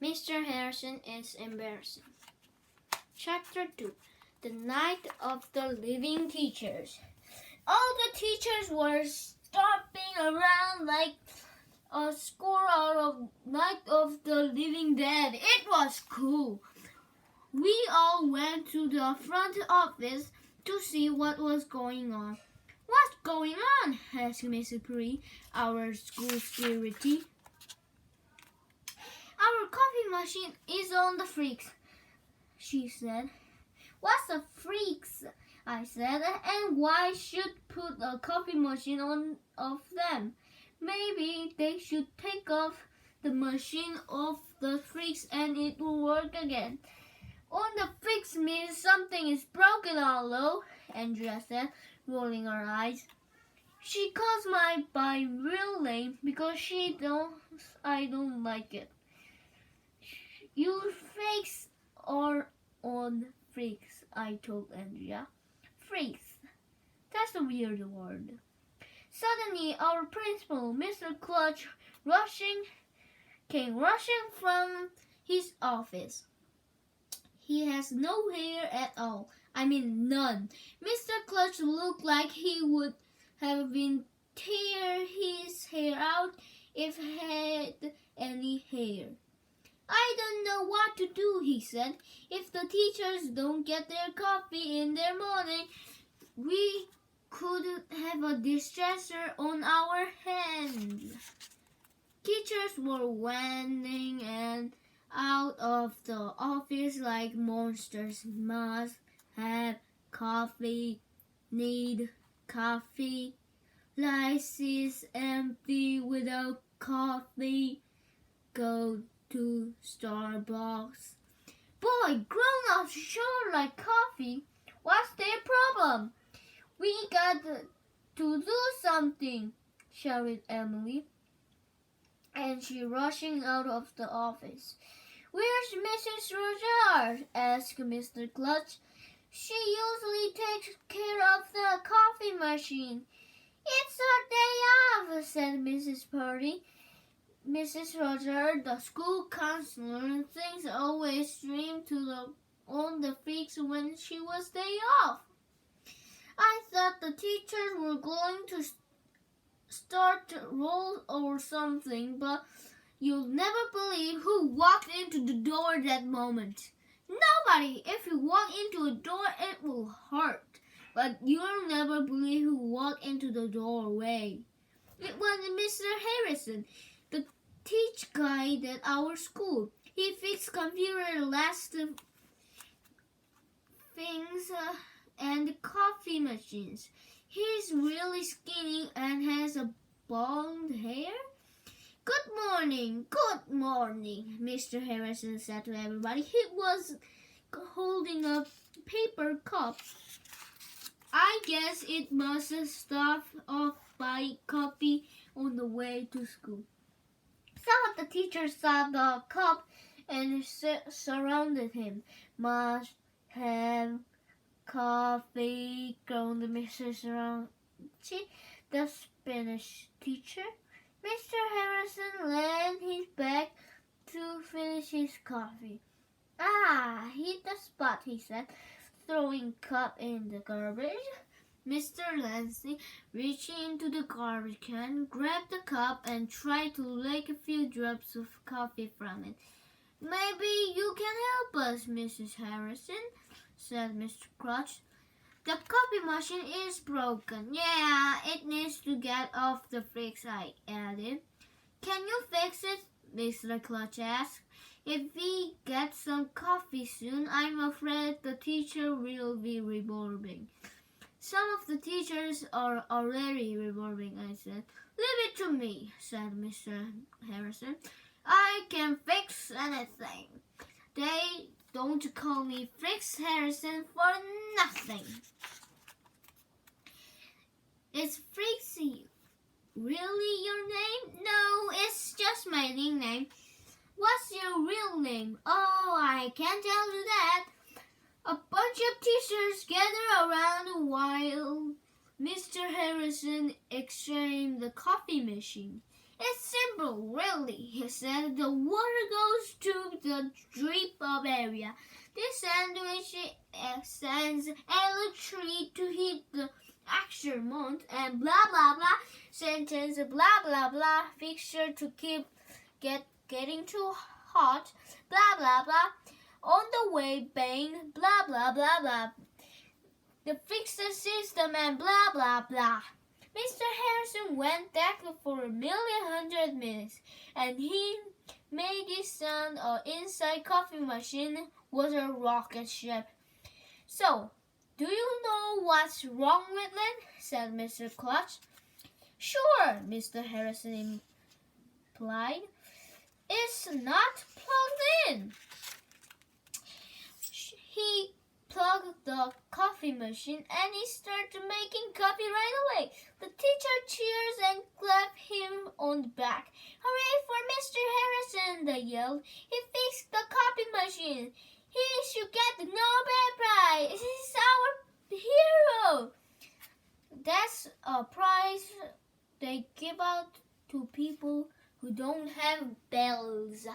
Mr. Harrison is embarrassing. Chapter 2. The Night of the Living Teachers. All the teachers were stomping around like a score out of Night of the Living Dead. It was cool. We all went to the front office to see what was going on. What's going on? Asked Mrs. Puri, our school security. Our coffee machine is on the freaks, she said. What's the freaks? I said, and why should put a coffee machine on of them? Maybe they should take off the machine of the freaks and it will work again. On the freaks means something is broken, although, Andrea said, rolling her eyes. She calls my by real name because I don't like it. You freaks are on freaks, I told Andrea. Freaks. That's a weird word. Suddenly, our principal, Mr. Clutch, came rushing from his office. He has no hair at all. I mean, none. Mr. Clutch looked like he would have been tear his hair out if he had any hair. I don't know what to do, he said. If the teachers don't get their coffee in their morning, we could have a disaster on our hands. Teachers were wandering and out of the office like monsters. Must have coffee, need coffee. Life is empty without coffee. Go to Starbucks. Boy, grown-ups sure like coffee. What's their problem? We got to do something, shouted Emily, and she rushing out of the office. Where's Mrs. Roger? Asked Mr. Clutch. She usually takes care of the coffee machine. It's her day off, said Mrs. Purdy. Mrs. Roger, the school counselor, thinks always dreamed on the freaks when she was day off. I thought the teachers were going to start roll or something, but you'll never believe who walked into the door that moment. Nobody. If you walk into a door, it will hurt. But you'll never believe who walked into the doorway. It was Mr. Harrison, the teach guide at our school. He fixed computer last things and coffee machines. He's really skinny and has a blonde hair. Good morning, Mr. Harrison said to everybody. He was holding a paper cup. I guess it must have stopped off by coffee on the way to school. Some of the teachers saw the cup and surrounded him. Must have coffee, groaned Mrs. Ronchi, the Spanish teacher. Mr. Harrison leaned his back to finish his coffee. Ah, hit the spot, he said, throwing cup in the garbage. Mr. Lansing reached into the garbage can, grabbed the cup, and tried to lick a few drops of coffee from it. Maybe you can help us, Mrs. Harrison, said Mr. Clutch. The coffee machine is broken. Yeah, it needs to get off the freaks, I added. Can you fix it? Mr. Clutch asked. If we get some coffee soon, I'm afraid the teacher will be revolving. Some of the teachers are already revolving, I said. Leave it to me, said Mr. Harrison. I can fix anything. They don't call me Fritz Harrison for nothing. Is Frixie really your name? No, it's just my nickname. What's your real name? Oh, I can't tell you that. A bunch of teachers gathered around while Mr. Harrison examined the coffee machine. It's simple, really, he said. The water goes to the drip-up area. This sandwich sends electricity to heat the experiment and blah blah blah sentence blah blah blah fixture to keep getting too hot blah blah blah on the way bang blah blah blah blah the fix the system and blah blah blah. Mr. Harrison went back for a million hundred minutes, and he made it sound inside coffee machine was a rocket ship. So, do you know what's wrong with it? Said Mr. Clutch. Sure, Mr. Harrison replied. It's not plugged in. He plugged the coffee machine and he started making coffee right away. The teacher cheers and clapped him on the back. Hooray for Mr. Harrison, they yelled. He fixed the coffee machine. He should get the Nobel Prize. He's our hero. That's a prize they give out to people who don't have bells.